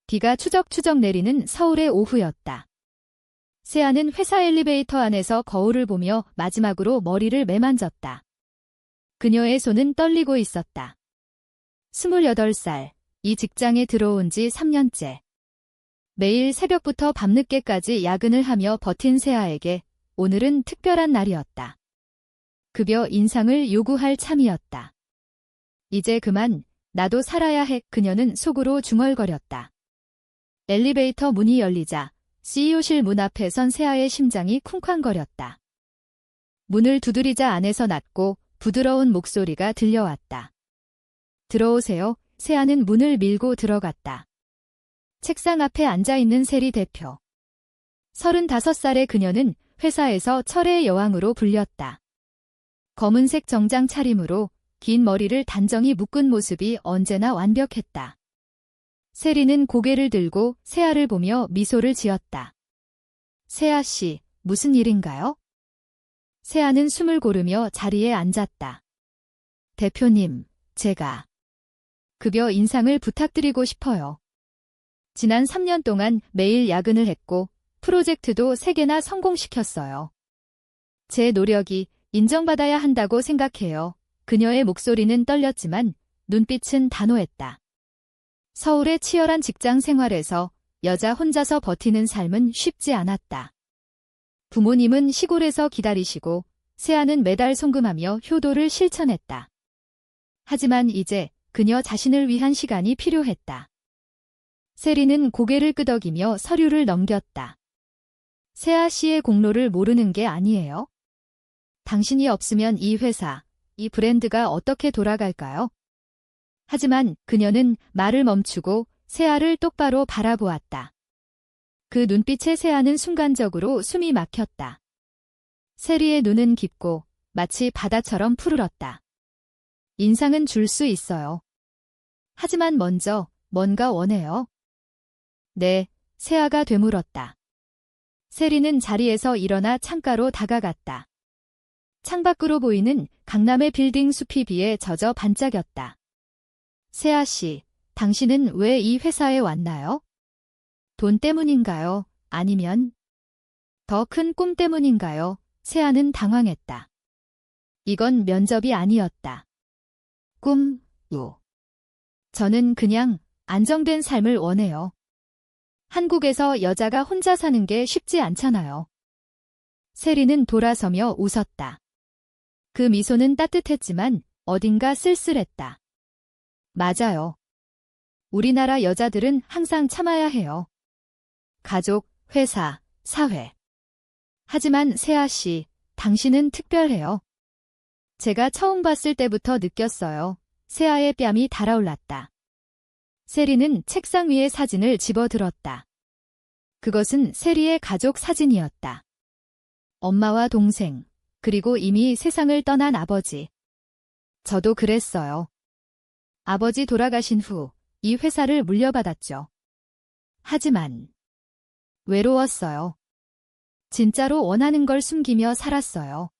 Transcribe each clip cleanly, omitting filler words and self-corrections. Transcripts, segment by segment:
비가 추적추적 내리는 서울의 오후였다. 세아는 회사 엘리베이터 안에서 거울을 보며 마지막으로 머리를 매만졌다. 그녀의 손은 떨리고 있었다. 28살, 이 직장에 들어온 지 3년째. 매일 새벽부터 밤늦게까지 야근을 하며 버틴 세아에게 오늘은 특별한 날이었다. 급여 인상을 요구할 참이었다. 이제 그만, 나도 살아야 해. 그녀는 속으로 중얼거렸다. 엘리베이터 문이 열리자 CEO실 문 앞에 선 세아의 심장이 쿵쾅거렸다. 문을 두드리자 안에서 낮고 부드러운 목소리가 들려왔다. 들어오세요. 세아는 문을 밀고 들어갔다. 책상 앞에 앉아있는 세리 대표. 35살의 그녀는 회사에서 철의 여왕으로 불렸다. 검은색 정장 차림으로 긴 머리를 단정히 묶은 모습이 언제나 완벽했다. 세리는 고개를 들고 세아를 보며 미소를 지었다. 세아 씨, 무슨 일인가요? 세아는 숨을 고르며 자리에 앉았다. 대표님, 제가 급여 인상을 부탁드리고 싶어요. 지난 3년 동안 매일 야근을 했고 프로젝트도 3개나 성공시켰어요. 제 노력이 인정받아야 한다고 생각해요. 그녀의 목소리는 떨렸지만 눈빛은 단호했다. 서울의 치열한 직장 생활에서 여자 혼자서 버티는 삶은 쉽지 않았다. 부모님은 시골에서 기다리시고 세아는 매달 송금하며 효도를 실천했다. 하지만 이제 그녀 자신을 위한 시간이 필요했다. 세리는 고개를 끄덕이며 서류를 넘겼다. 세아 씨의 공로를 모르는 게 아니에요. 당신이 없으면 이 회사, 이 브랜드가 어떻게 돌아갈까요? 하지만 그녀는 말을 멈추고 세아를 똑바로 바라보았다. 그 눈빛에 세아는 순간적으로 숨이 막혔다. 세리의 눈은 깊고 마치 바다처럼 푸르렀다. 인상은 줄 수 있어요. 하지만 먼저 뭔가 원해요. 네, 세아가 되물었다. 세리는 자리에서 일어나 창가로 다가갔다. 창밖으로 보이는 강남의 빌딩 숲이 비에 젖어 반짝였다. 세아 씨, 당신은 왜 이 회사에 왔나요? 돈 때문인가요? 아니면 더 큰 꿈 때문인가요? 세아는 당황했다. 이건 면접이 아니었다. 꿈요. 저는 그냥 안정된 삶을 원해요. 한국에서 여자가 혼자 사는 게 쉽지 않잖아요. 세리는 돌아서며 웃었다. 그 미소는 따뜻했지만 어딘가 쓸쓸했다. 맞아요. 우리나라 여자들은 항상 참아야 해요. 가족, 회사, 사회. 하지만 세아 씨, 당신은 특별해요. 제가 처음 봤을 때부터 느꼈어요. 세아의 뺨이 달아올랐다. 세리는 책상 위에 사진을 집어들었다. 그것은 세리의 가족 사진이었다. 엄마와 동생, 그리고 이미 세상을 떠난 아버지. 저도 그랬어요. 아버지 돌아가신 후 이 회사를 물려받았죠. 하지만 외로웠어요. 진짜로 원하는 걸 숨기며 살았어요.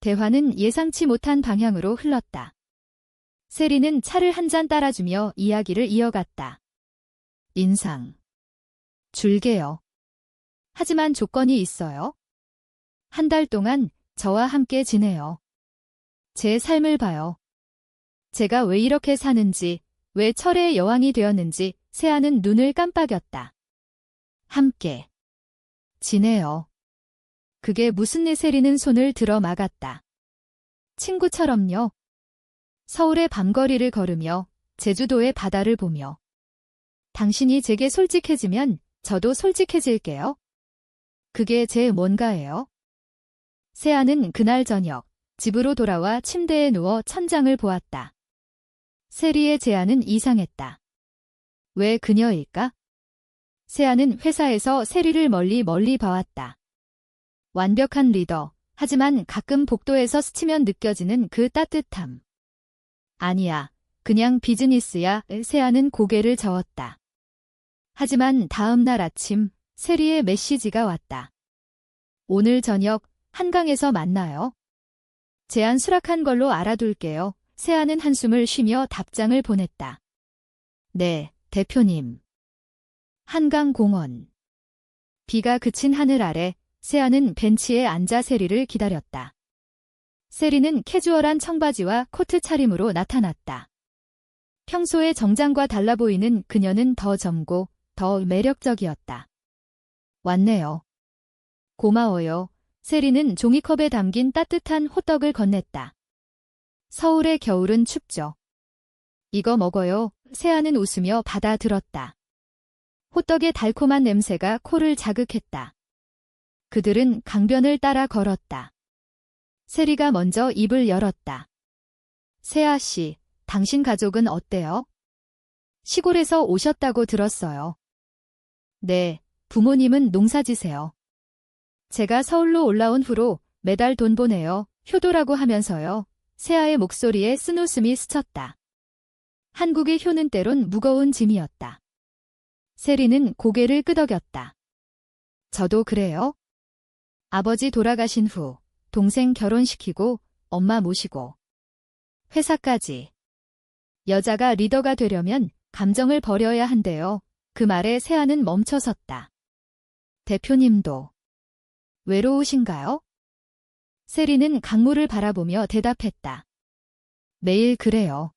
대화는 예상치 못한 방향으로 흘렀다. 세리는 차를 한 잔 따라주며 이야기를 이어갔다. 인상. 줄게요. 하지만 조건이 있어요. 한 달 동안 저와 함께 지내요. 제 삶을 봐요. 제가 왜 이렇게 사는지, 왜 철의 여왕이 되었는지 세아는 눈을 깜빡였다. 함께 지내요. 그게 무슨 일? 세리는 손을 들어 막았다. 친구처럼요. 서울의 밤거리를 걸으며 제주도의 바다를 보며. 당신이 제게 솔직해지면 저도 솔직해질게요. 그게 제 뭔가예요. 세아는 그날 저녁 집으로 돌아와 침대에 누워 천장을 보았다. 세리의 제안은 이상했다. 왜 그녀일까? 세아는 회사에서 세리를 멀리 봐왔다. 완벽한 리더, 하지만 가끔 복도에서 스치면 느껴지는 그 따뜻함. 아니야, 그냥 비즈니스야. 세아는 고개를 저었다. 하지만 다음 날 아침 세리의 메시지가 왔다. 오늘 저녁 한강에서 만나요. 제안 수락한 걸로 알아둘게요. 세아는 한숨을 쉬며 답장을 보냈다. 네, 대표님. 한강공원. 비가 그친 하늘 아래 세아는 벤치에 앉아 세리를 기다렸다. 세리는 캐주얼한 청바지와 코트 차림으로 나타났다. 평소의 정장과 달라 보이는 그녀는 더 젊고 더 매력적이었다. 왔네요. 고마워요. 세리는 종이컵에 담긴 따뜻한 호떡을 건넸다. 서울의 겨울은 춥죠. 이거 먹어요. 세아는 웃으며 받아들었다. 호떡의 달콤한 냄새가 코를 자극했다. 그들은 강변을 따라 걸었다. 세리가 먼저 입을 열었다. 세아 씨, 당신 가족은 어때요? 시골에서 오셨다고 들었어요. 네, 부모님은 농사지세요. 제가 서울로 올라온 후로 매달 돈 보내요. 효도라고 하면서요. 세아의 목소리에 쓴웃음이 스쳤다. 한국의 효는 때론 무거운 짐이었다. 세리는 고개를 끄덕였다. 저도 그래요. 아버지 돌아가신 후 동생 결혼시키고 엄마 모시고 회사까지. 여자가 리더가 되려면 감정을 버려야 한대요. 그 말에 세아는 멈춰섰다. 대표님도 외로우신가요? 세리는 강물을 바라보며 대답했다. 매일 그래요.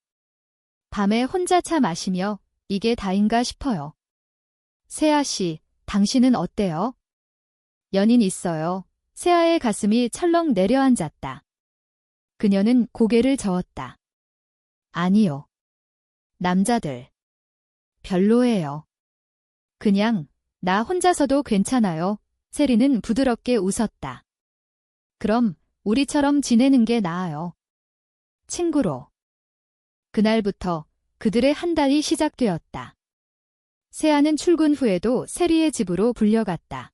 밤에 혼자 차 마시며 이게 다인가 싶어요. 세아 씨, 당신은 어때요? 연인 있어요. 세아의 가슴이 철렁 내려앉았다. 그녀는 고개를 저었다. 아니요. 남자들. 별로예요. 그냥 나 혼자서도 괜찮아요. 세리는 부드럽게 웃었다. 그럼 우리처럼 지내는 게 나아요. 친구로. 그날부터 그들의 한 달이 시작되었다. 세아는 출근 후에도 세리의 집으로 불려갔다.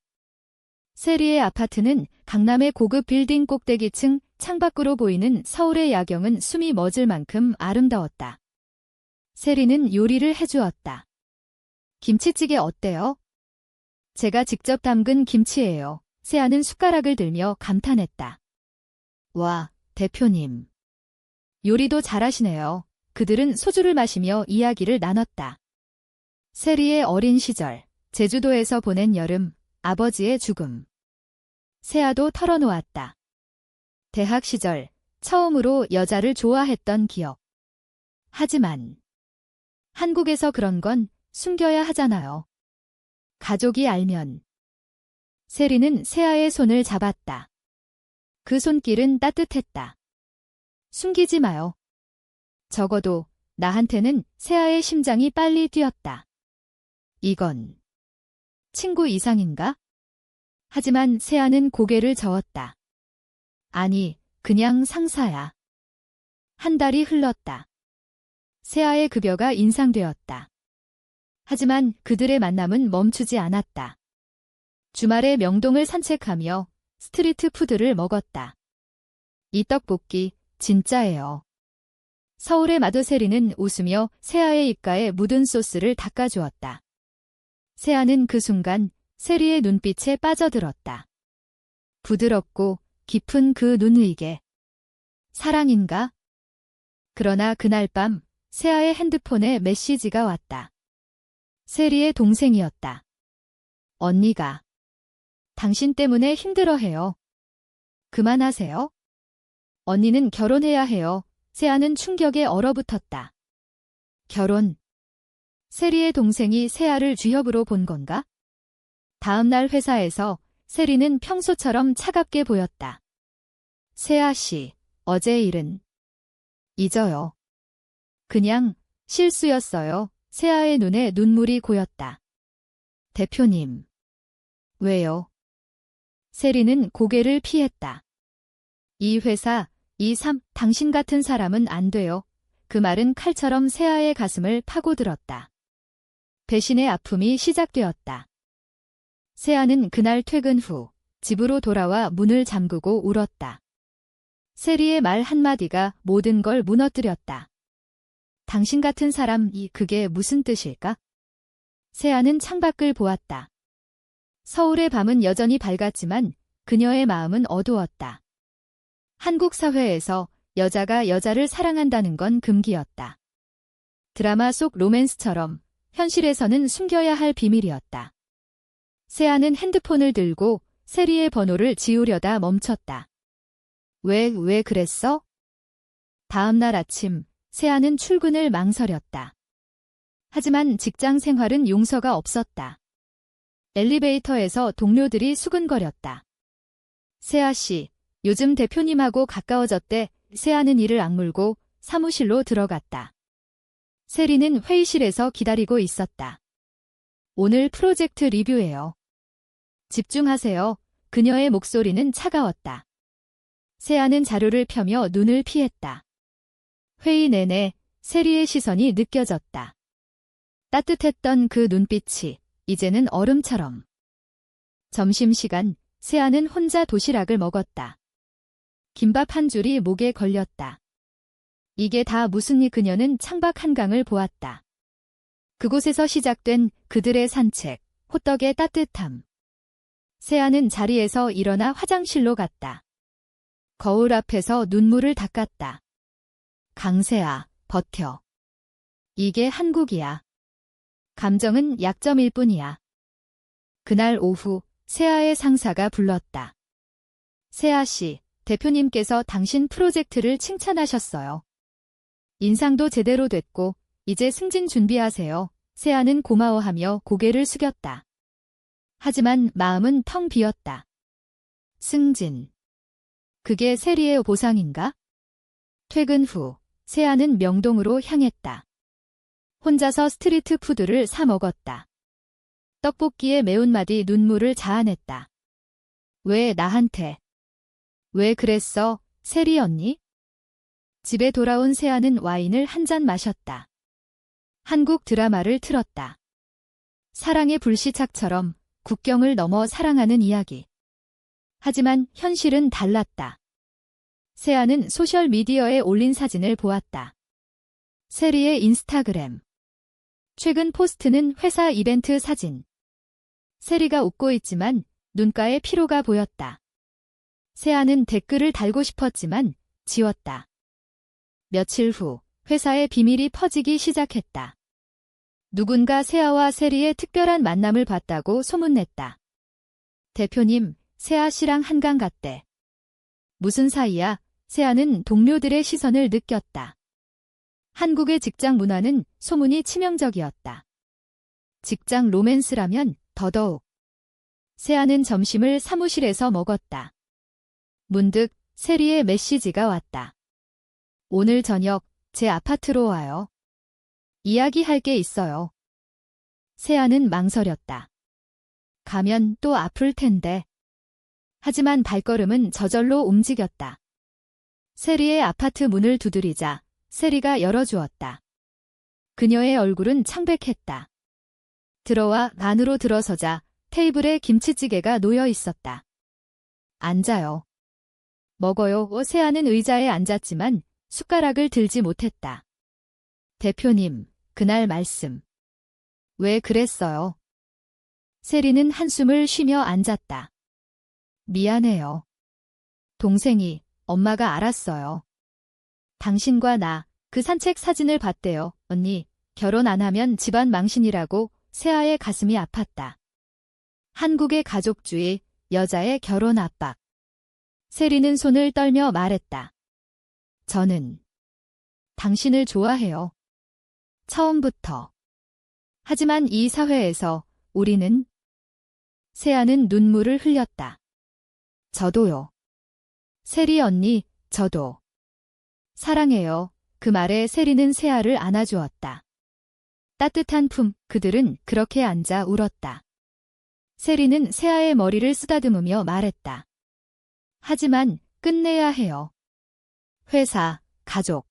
세리의 아파트는 강남의 고급 빌딩 꼭대기층 창밖으로 보이는 서울의 야경은 숨이 멎을 만큼 아름다웠다. 세리는 요리를 해주었다. 김치찌개 어때요? 제가 직접 담근 김치예요. 세아는 숟가락을 들며 감탄했다. 와, 대표님. 요리도 잘하시네요. 그들은 소주를 마시며 이야기를 나눴다. 세리의 어린 시절, 제주도에서 보낸 여름, 아버지의 죽음. 세아도 털어놓았다. 대학 시절, 처음으로 여자를 좋아했던 기억. 하지만 한국에서 그런 건 숨겨야 하잖아요. 가족이 알면. 세리는 세아의 손을 잡았다. 그 손길은 따뜻했다. 숨기지 마요. 적어도 나한테는 세아의 심장이 빨리 뛰었다. 이건 친구 이상인가? 하지만 세아는 고개를 저었다. 아니, 그냥 상사야. 한 달이 흘렀다. 세아의 급여가 인상되었다. 하지만 그들의 만남은 멈추지 않았다. 주말에 명동을 산책하며 스트리트 푸드를 먹었다. 이 떡볶이 진짜예요. 서울의 마더세리는 웃으며 세아의 입가에 묻은 소스를 닦아주었다. 세아는 그 순간 세리의 눈빛에 빠져들었다. 부드럽고 깊은 그 눈의게. 사랑인가? 그러나 그날 밤 세아의 핸드폰에 메시지가 왔다. 세리의 동생이었다. 언니가 당신 때문에 힘들어해요. 그만하세요. 언니는 결혼해야 해요. 세아는 충격에 얼어붙었다. 결혼. 세리의 동생이 세아를 쥐협으로 본 건가? 다음 날 회사에서 세리는 평소처럼 차갑게 보였다. 세아 씨, 어제 일은 잊어요. 그냥 실수였어요. 세아의 눈에 눈물이 고였다. 대표님. 왜요? 세리는 고개를 피했다. 이 회사, 이 삶, 당신 같은 사람은 안 돼요. 그 말은 칼처럼 세아의 가슴을 파고들었다. 배신의 아픔이 시작되었다. 세아는 그날 퇴근 후 집으로 돌아와 문을 잠그고 울었다. 세리의 말 한마디가 모든 걸 무너뜨렸다. 당신 같은 사람이 그게 무슨 뜻일까? 세아는 창밖을 보았다. 서울의 밤은 여전히 밝았지만 그녀의 마음은 어두웠다. 한국 사회에서 여자가 여자를 사랑한다는 건 금기였다. 드라마 속 로맨스처럼 현실에서는 숨겨야 할 비밀이었다. 세아는 핸드폰을 들고 세리의 번호를 지우려다 멈췄다. 왜 그랬어? 다음 날 아침, 세아는 출근을 망설였다. 하지만 직장 생활은 용서가 없었다. 엘리베이터에서 동료들이 수근거렸다. 세아 씨, 요즘 대표님하고 가까워졌대. 세아는 이를 악물고 사무실로 들어갔다. 세리는 회의실에서 기다리고 있었다. 오늘 프로젝트 리뷰예요. 집중하세요. 그녀의 목소리는 차가웠다. 세아는 자료를 펴며 눈을 피했다. 회의 내내 세리의 시선이 느껴졌다. 따뜻했던 그 눈빛이 이제는 얼음처럼. 점심시간, 세아는 혼자 도시락을 먹었다. 김밥 한 줄이 목에 걸렸다. 이게 다 무슨 일? 그녀는 창밖 한강을 보았다. 그곳에서 시작된 그들의 산책, 호떡의 따뜻함. 세아는 자리에서 일어나 화장실로 갔다. 거울 앞에서 눈물을 닦았다. 강세아, 버텨. 이게 한국이야. 감정은 약점일 뿐이야. 그날 오후, 세아의 상사가 불렀다. 세아 씨, 대표님께서 당신 프로젝트를 칭찬하셨어요. 인상도 제대로 됐고, 이제 승진 준비하세요. 세아는 고마워하며 고개를 숙였다. 하지만 마음은 텅 비었다. 승진. 그게 세리의 보상인가? 퇴근 후, 세아는 명동으로 향했다. 혼자서 스트리트 푸드를 사 먹었다. 떡볶이의 매운맛이 눈물을 자아냈다. 왜 나한테? 왜 그랬어, 세리 언니? 집에 돌아온 세아는 와인을 한 잔 마셨다. 한국 드라마를 틀었다. 사랑의 불시착처럼 국경을 넘어 사랑하는 이야기. 하지만 현실은 달랐다. 세아는 소셜미디어에 올린 사진을 보았다. 세리의 인스타그램. 최근 포스트는 회사 이벤트 사진. 세리가 웃고 있지만 눈가에 피로가 보였다. 세아는 댓글을 달고 싶었지만 지웠다. 며칠 후 회사의 비밀이 퍼지기 시작했다. 누군가 세아와 세리의 특별한 만남을 봤다고 소문냈다. 대표님, 세아 씨랑 한강 갔대. 무슨 사이야? 세아는 동료들의 시선을 느꼈다. 한국의 직장 문화는 소문이 치명적이었다. 직장 로맨스라면 더더욱. 세아는 점심을 사무실에서 먹었다. 문득 세리의 메시지가 왔다. 오늘 저녁 제 아파트로 와요. 이야기할 게 있어요. 세아는 망설였다. 가면 또 아플 텐데. 하지만 발걸음은 저절로 움직였다. 세리의 아파트 문을 두드리자 세리가 열어주었다. 그녀의 얼굴은 창백했다. 들어와 안으로 들어서자 테이블에 김치찌개가 놓여 있었다. 앉아요. 먹어요. 세아는 의자에 앉았지만 숟가락을 들지 못했다. 대표님, 그날 말씀. 왜 그랬어요? 세리는 한숨을 쉬며 앉았다. 미안해요. 동생이, 엄마가 알았어요. 당신과 나, 그 산책 사진을 봤대요. 언니, 결혼 안 하면 집안 망신이라고. 세아의 가슴이 아팠다. 한국의 가족주의, 여자의 결혼 압박. 세리는 손을 떨며 말했다. 저는 당신을 좋아해요. 처음부터. 하지만 이 사회에서 우리는. 세아는 눈물을 흘렸다. 저도요. 세리 언니, 저도. 사랑해요. 그 말에 세리는 세아를 안아주었다. 따뜻한 품, 그들은 그렇게 앉아 울었다. 세리는 세아의 머리를 쓰다듬으며 말했다. 하지만 끝내야 해요. 회사, 가족.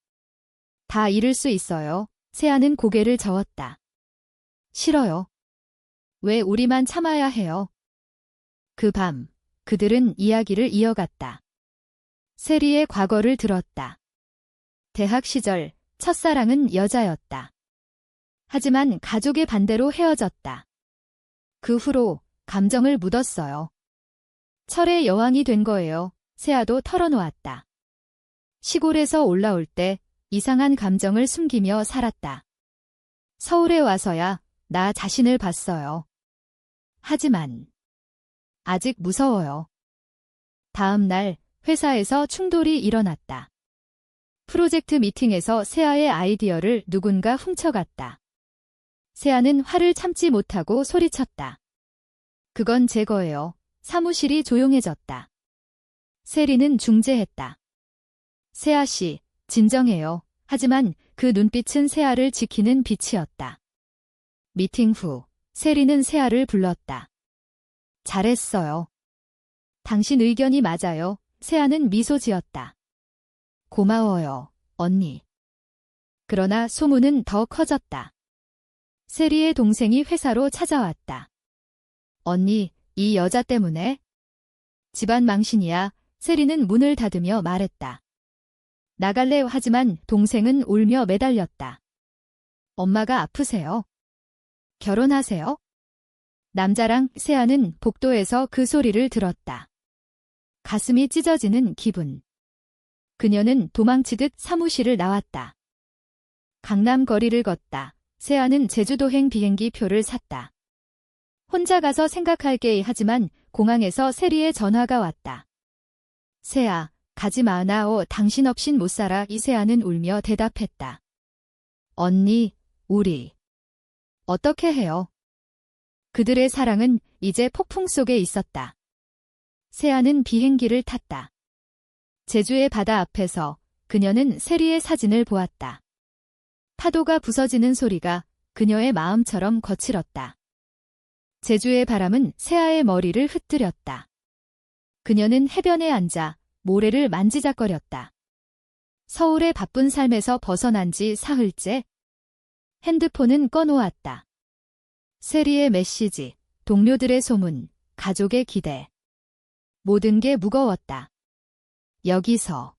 다 잃을 수 있어요. 세아는 고개를 저었다. 싫어요. 왜 우리만 참아야 해요? 그 밤, 그들은 이야기를 이어갔다. 세리의 과거를 들었다. 대학 시절, 첫사랑은 여자였다. 하지만 가족의 반대로 헤어졌다. 그 후로 감정을 묻었어요. 철의 여왕이 된 거예요. 세아도 털어놓았다. 시골에서 올라올 때 이상한 감정을 숨기며 살았다. 서울에 와서야 나 자신을 봤어요. 하지만 아직 무서워요. 다음 날 회사에서 충돌이 일어났다. 프로젝트 미팅에서 세아의 아이디어를 누군가 훔쳐갔다. 세아는 화를 참지 못하고 소리쳤다. 그건 제 거예요. 사무실이 조용해졌다. 세리는 중재했다. 세아 씨, 진정해요. 하지만 그 눈빛은 세아를 지키는 빛이었다. 미팅 후 세리는 세아를 불렀다. 잘했어요. 당신 의견이 맞아요. 세아는 미소 지었다. 고마워요, 언니. 그러나 소문은 더 커졌다. 세리의 동생이 회사로 찾아왔다. 언니, 이 여자 때문에? 집안 망신이야. 세리는 문을 닫으며 말했다. 나갈래 하지만 동생은 울며 매달렸다. 엄마가 아프세요? 결혼하세요? 남자랑 세아는 복도에서 그 소리를 들었다. 가슴이 찢어지는 기분. 그녀는 도망치듯 사무실을 나왔다. 강남 거리를 걷다. 세아는 제주도행 비행기 표를 샀다. 혼자 가서 생각할게 하지만 공항에서 세리의 전화가 왔다. 세아, 가지 마나오. 당신 없인 못 살아. 이세아는 울며 대답했다. 언니, 우리 어떻게 해요? 그들의 사랑은 이제 폭풍 속에 있었다. 세아는 비행기를 탔다. 제주의 바다 앞에서 그녀는 세리의 사진을 보았다. 파도가 부서지는 소리가 그녀의 마음처럼 거칠었다. 제주의 바람은 세아의 머리를 흩뜨렸다. 그녀는 해변에 앉아 모래를 만지작거렸다. 서울의 바쁜 삶에서 벗어난 지 사흘째. 핸드폰은 꺼놓았다. 세리의 메시지, 동료들의 소문, 가족의 기대. 모든 게 무거웠다. 여기서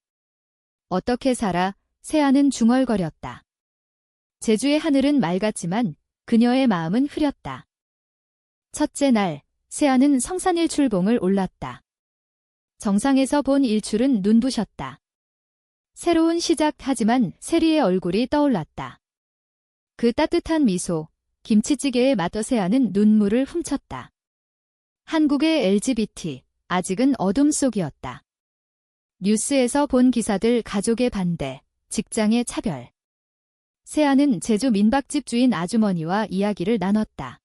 어떻게 살아? 세아는 중얼거렸다. 제주의 하늘은 맑았지만 그녀의 마음은 흐렸다. 첫째 날, 세아는 성산일출봉을 올랐다. 정상에서 본 일출은 눈부셨다. 새로운 시작 하지만 세리의 얼굴이 떠올랐다. 그 따뜻한 미소, 김치찌개에 맞어 세아는 눈물을 훔쳤다. 한국의 LGBT, 아직은 어둠 속이었다. 뉴스에서 본 기사들 가족의 반대, 직장의 차별. 세아는 제주 민박집 주인 아주머니와 이야기를 나눴다.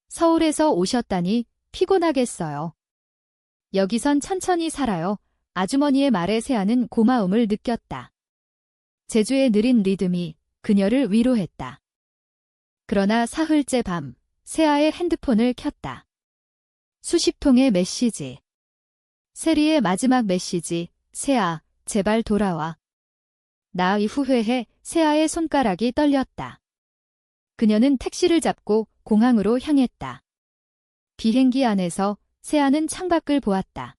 서울에서 오셨다니 피곤하겠어요. 여기선 천천히 살아요. 아주머니의 말에 세아는 고마움을 느꼈다. 제주의 느린 리듬이 그녀를 위로했다. 그러나 사흘째 밤, 세아의 핸드폰을 켰다. 수십 통의 메시지. 세리의 마지막 메시지, 세아, 제발 돌아와. 나 후회해. 세아의 손가락이 떨렸다. 그녀는 택시를 잡고 공항으로 향했다. 비행기 안에서 세아는 창밖을 보았다.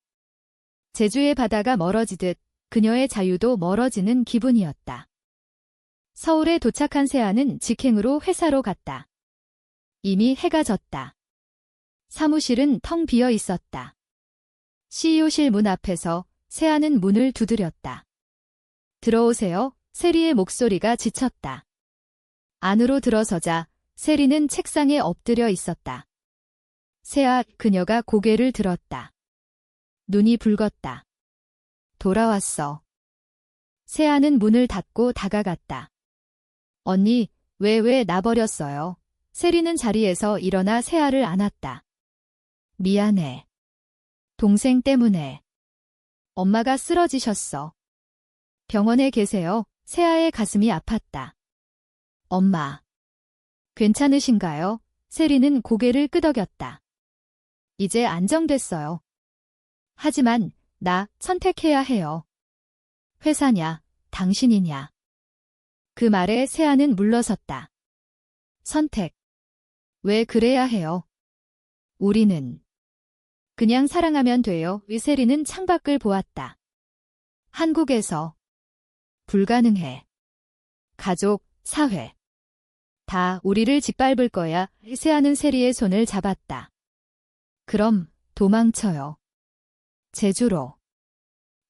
제주의 바다가 멀어지듯 그녀의 자유도 멀어지는 기분이었다. 서울에 도착한 세아는 직행으로 회사로 갔다. 이미 해가 졌다. 사무실은 텅 비어 있었다. CEO실 문 앞에서 세아는 문을 두드렸다. 들어오세요. 세리의 목소리가 지쳤다. 안으로 들어서자 세리는 책상에 엎드려 있었다. 세아, 그녀가 고개를 들었다. 눈이 붉었다. 돌아왔어. 세아는 문을 닫고 다가갔다. 언니, 왜 나버렸어요? 세리는 자리에서 일어나 세아를 안았다. 미안해. 동생 때문에. 엄마가 쓰러지셨어. 병원에 계세요. 세아의 가슴이 아팠다. 엄마. 괜찮으신가요? 세리는 고개를 끄덕였다. 이제 안정됐어요. 하지만 나 선택해야 해요. 회사냐, 당신이냐. 그 말에 세아는 물러섰다. 선택. 왜 그래야 해요? 우리는 그냥 사랑하면 돼요. 세리는 창밖을 보았다. 한국에서 불가능해. 가족, 사회. 다 우리를 짓밟을 거야. 세아는 세리의 손을 잡았다. 그럼 도망쳐요. 제주로.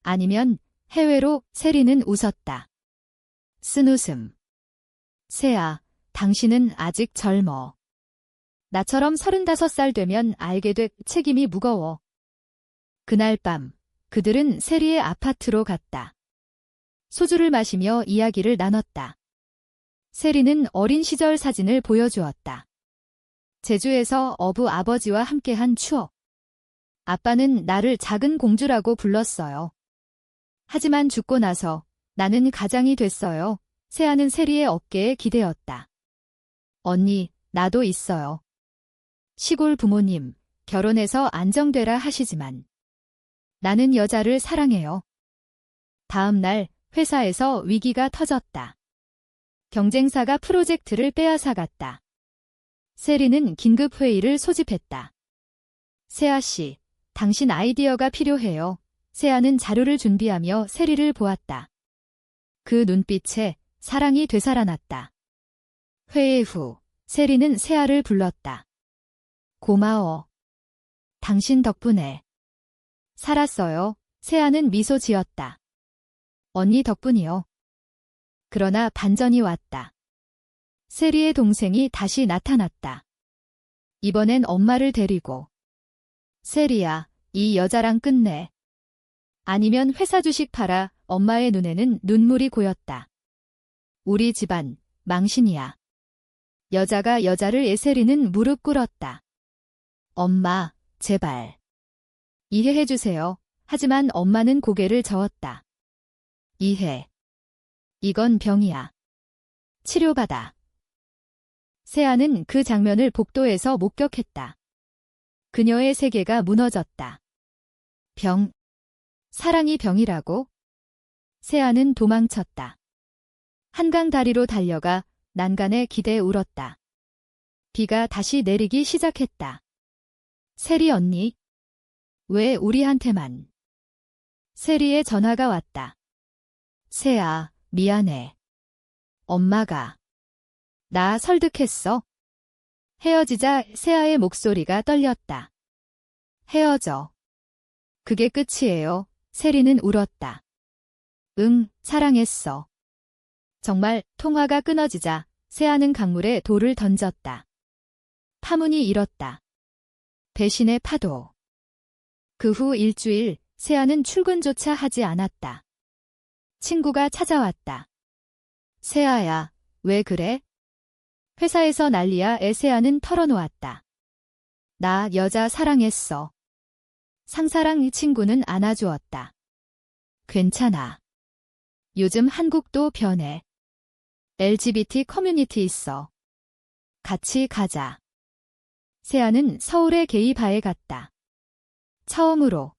아니면 해외로. 세리는 웃었다. 쓴웃음. 세아, 당신은 아직 젊어. 나처럼 35살 되면 알게 될 책임이 무거워. 그날 밤, 그들은 세리의 아파트로 갔다. 소주를 마시며 이야기를 나눴다. 세리는 어린 시절 사진을 보여주었다. 제주에서 어부 아버지와 함께한 추억. 아빠는 나를 작은 공주라고 불렀어요. 하지만 죽고 나서 나는 가장이 됐어요. 세아는 세리의 어깨에 기대었다. 언니, 나도 있어요. 시골 부모님, 결혼해서 안정되라 하시지만 나는 여자를 사랑해요. 다음 날 회사에서 위기가 터졌다. 경쟁사가 프로젝트를 빼앗아갔다. 세리는 긴급 회의를 소집했다. 세아 씨, 당신 아이디어가 필요해요. 세아는 자료를 준비하며 세리를 보았다. 그 눈빛에 사랑이 되살아났다. 회의 후 세리는 세아를 불렀다. 고마워. 당신 덕분에 살았어요. 세아는 미소 지었다. 언니 덕분이요. 그러나 반전이 왔다. 세리의 동생이 다시 나타났다. 이번엔 엄마를 데리고. 세리야, 이 여자랑 끝내. 아니면 회사 주식 팔아. 엄마의 눈에는 눈물이 고였다. 우리 집안, 망신이야. 여자가 여자를 세리는 무릎 꿇었다. 엄마, 제발. 이해해주세요. 하지만 엄마는 고개를 저었다. 이해. 이건 병이야. 치료받아. 세아는 그 장면을 복도에서 목격했다. 그녀의 세계가 무너졌다. 병. 사랑이 병이라고? 세아는 도망쳤다. 한강 다리로 달려가 난간에 기대 울었다. 비가 다시 내리기 시작했다. 세리 언니. 왜 우리한테만? 세리의 전화가 왔다. 세아, 미안해. 엄마가. 나 설득했어. 헤어지자 세아의 목소리가 떨렸다. 헤어져. 그게 끝이에요. 세리는 울었다. 응, 사랑했어. 정말 통화가 끊어지자 세아는 강물에 돌을 던졌다. 파문이 일었다. 배신의 파도. 그 후 일주일 세아는 출근조차 하지 않았다. 친구가 찾아왔다. 세아야, 왜 그래? 회사에서 난리야. 세아는 털어놓았다. 나 여자 사랑했어. 상사랑 친구는 안아주었다. 괜찮아. 요즘 한국도 변해. LGBT 커뮤니티 있어. 같이 가자. 세아는 서울의 게이바에 갔다. 처음으로.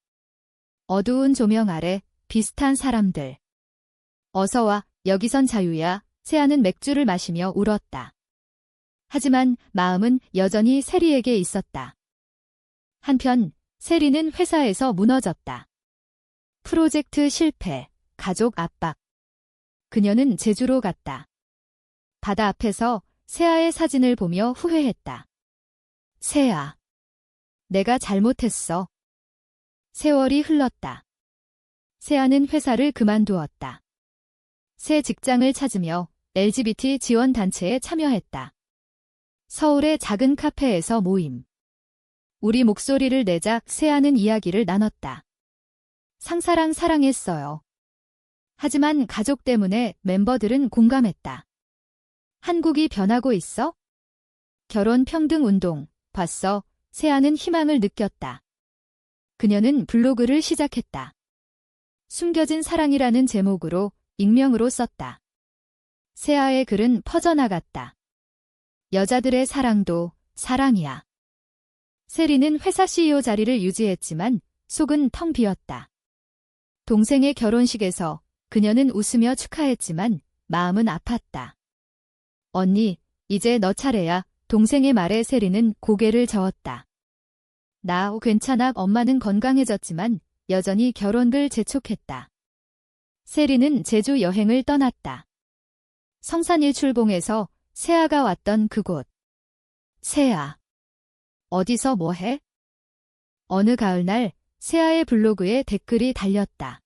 어두운 조명 아래 비슷한 사람들. 어서와, 여기선 자유야. 세아는 맥주를 마시며 울었다. 하지만 마음은 여전히 세리에게 있었다. 한편 세리는 회사에서 무너졌다. 프로젝트 실패, 가족 압박. 그녀는 제주로 갔다. 바다 앞에서 세아의 사진을 보며 후회했다. 세아, 내가 잘못했어. 세월이 흘렀다. 세아는 회사를 그만두었다. 새 직장을 찾으며 LGBT 지원 단체에 참여했다. 서울의 작은 카페에서 모임. 우리 목소리를 내자. 세아는 이야기를 나눴다. 상사랑 사랑했어요. 하지만 가족 때문에 멤버들은 공감했다. 한국이 변하고 있어? 결혼 평등 운동, 봤어? 세아는 희망을 느꼈다. 그녀는 블로그를 시작했다. 숨겨진 사랑이라는 제목으로 익명으로 썼다. 세아의 글은 퍼져나갔다. 여자들의 사랑도 사랑이야. 세리는 회사 CEO 자리를 유지했지만 속은 텅 비었다. 동생의 결혼식에서 그녀는 웃으며 축하했지만 마음은 아팠다. 언니, 이제 너 차례야. 동생의 말에 세리는 고개를 저었다. 나 괜찮아. 엄마는 건강해졌지만 여전히 결혼을 재촉했다. 세리는 제주 여행을 떠났다. 성산일출봉에서 세아가 왔던 그곳. 세아. 어디서 뭐해? 어느 가을날 세아의 블로그에 댓글이 달렸다.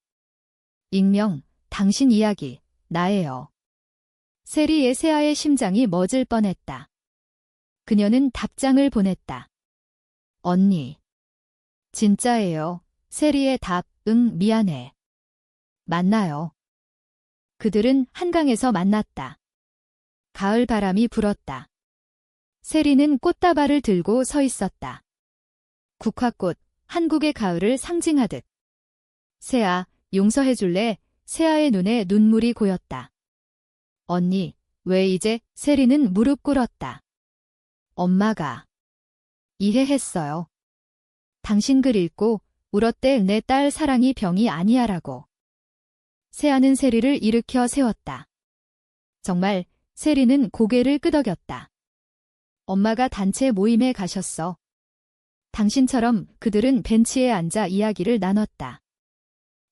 익명, 당신 이야기, 나예요. 세리의 세아의 심장이 멎을 뻔했다. 그녀는 답장을 보냈다. 언니. 진짜예요. 세리의 답, 응, 미안해. 만나요. 그들은 한강에서 만났다. 가을 바람이 불었다. 세리는 꽃다발을 들고 서 있었다. 국화꽃, 한국의 가을을 상징하듯. 세아, 용서해줄래? 세아의 눈에 눈물이 고였다. 언니, 왜 이제? 세리는 무릎 꿇었다. 엄마가 이해했어요. 당신 글 읽고 울었대. 내 딸 사랑이 병이 아니야라고. 세아는 세리를 일으켜 세웠다. 정말. 세리는 고개를 끄덕였다. 엄마가 단체 모임에 가셨어. 당신처럼. 그들은 벤치에 앉아 이야기를 나눴다.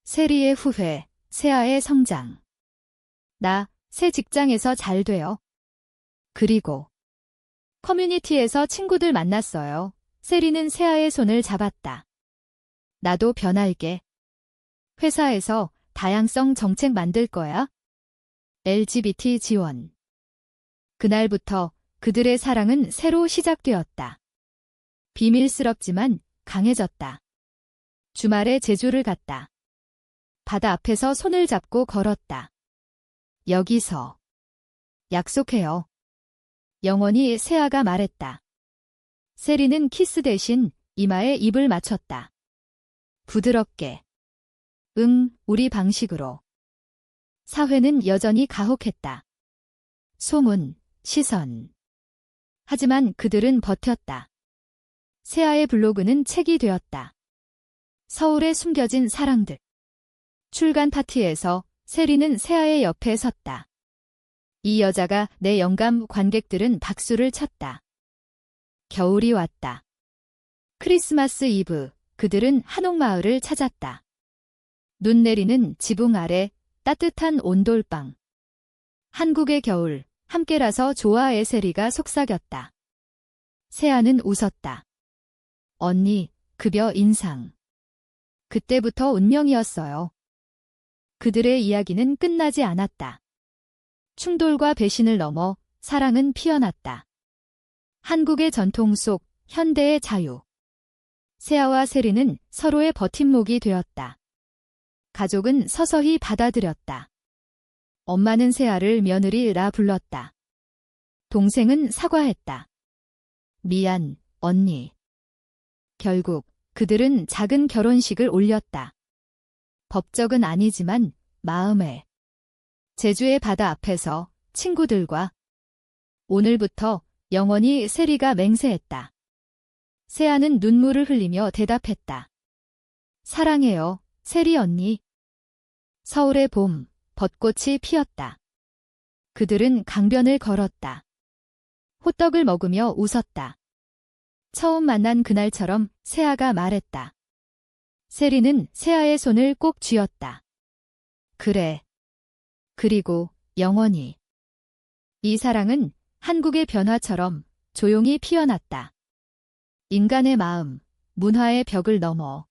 세리의 후회, 세아의 성장. 나, 새 직장에서 잘 돼요. 그리고 커뮤니티에서 친구들 만났어요. 세리는 세아의 손을 잡았다. 나도 변할게. 회사에서 다양성 정책 만들 거야. LGBT 지원. 그날부터 그들의 사랑은 새로 시작되었다. 비밀스럽지만 강해졌다. 주말에 제주를 갔다. 바다 앞에서 손을 잡고 걸었다. 여기서 약속해요. 영원히. 세아가 말했다. 세리는 키스 대신 이마에 입을 맞췄다. 부드럽게. 응, 우리 방식으로. 사회는 여전히 가혹했다. 소문, 시선. 하지만 그들은 버텼다. 세아의 블로그는 책이 되었다. 서울에 숨겨진 사랑들. 출간 파티에서 세리는 세아의 옆에 섰다. 이 여자가 내 영감. 관객들은 박수를 쳤다. 겨울이 왔다. 크리스마스 이브, 그들은 한옥마을을 찾았다. 눈 내리는 지붕 아래 따뜻한 온돌방. 한국의 겨울, 함께라서 좋아해. 세리가 속삭였다. 세아는 웃었다. 언니, 급여 인상. 그때부터 운명이었어요. 그들의 이야기는 끝나지 않았다. 충돌과 배신을 넘어 사랑은 피어났다. 한국의 전통 속 현대의 자유. 세아와 세리는 서로의 버팀목이 되었다. 가족은 서서히 받아들였다. 엄마는 세아를 며느리라 불렀다. 동생은 사과했다. 미안, 언니. 결국 그들은 작은 결혼식을 올렸다. 법적은 아니지만 마음에. 제주의 바다 앞에서 친구들과. 오늘부터 영원히. 세리가 맹세했다. 세아는 눈물을 흘리며 대답했다. 사랑해요, 세리 언니. 서울의 봄, 벚꽃이 피었다. 그들은 강변을 걸었다. 호떡을 먹으며 웃었다. 처음 만난 그날처럼. 세아가 말했다. 세리는 세아의 손을 꼭 쥐었다. 그래. 그리고 영원히. 이 사랑은 한국의 변화처럼 조용히 피어났다. 인간의 마음, 문화의 벽을 넘어.